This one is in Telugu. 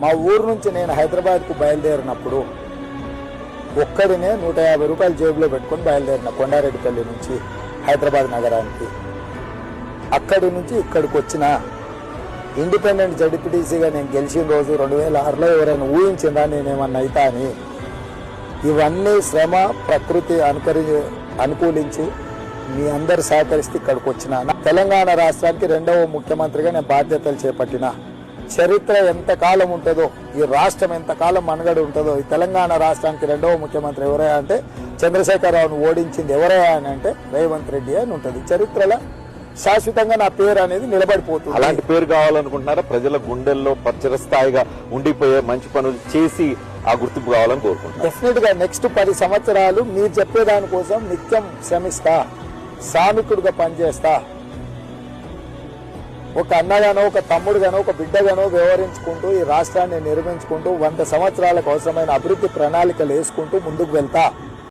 మా ఊరు నుంచి నేను హైదరాబాద్కు బయలుదేరినప్పుడు ఒక్కడినే 150 రూపాయలు జేబులో పెట్టుకొని బయలుదేరిన కొండారెడ్డిపల్లి నుంచి హైదరాబాద్ నగరానికి. అక్కడి నుంచి ఇక్కడికి వచ్చిన ఇండిపెండెంట్ జడ్పీటీసీగా నేను గెలిచిన రోజు 2006లో ఎవరైనా ఊహించిందా నేనేమన్నా అవుతా అని? ఇవన్నీ శ్రమ ప్రకృతి అనుకూలించి మీ అందరు సహకరిస్తే ఇక్కడికి వచ్చిన. తెలంగాణ రాష్ట్రానికి 2వ ముఖ్యమంత్రిగా నేను బాధ్యతలు చేపట్టిన. చరిత్ర ఎంతకాలం ఉంటుందో, ఈ రాష్ట్రం ఎంతకాలం మనుగడ ఉంటుందో, ఈ తెలంగాణ రాష్ట్రానికి 2వ ముఖ్యమంత్రి ఎవరయ్యా అంటే చంద్రశేఖరరావును ఓడించింది ఎవరయ్యా అని అంటే రేవంత్ రెడ్డి అని ఉంటుంది. చరిత్రలో శాశ్వతంగా నా పేరు అనేది నిలబడిపోతుంది. అలాంటి పేరు కావాలనుకుంటున్నారా? ప్రజల గుండెల్లో చిరస్థాయిగా ఉండిపోయే మంచి పనులు చేసి ఆ గుర్తింపు కావాలని కోరుకుంటున్నారు. డెఫినెట్ గా నెక్స్ట్ 10 సంవత్సరాలు మీరు చెప్పేదానికోసం నిత్యం శ్రమిస్తా, శ్రామికుడిగా పనిచేస్తా, ఒక అన్నగానో ఒక తమ్ముడుగానో ఒక బిడ్డగానో వ్యవహరించుకుంటూ ఈ రాష్ట్రాన్ని నిర్మించుకుంటూ 100 సంవత్సరాలకు అవసరమైన అభివృద్ధి ప్రణాళికలు వేసుకుంటూ ముందుకు వెళ్తా.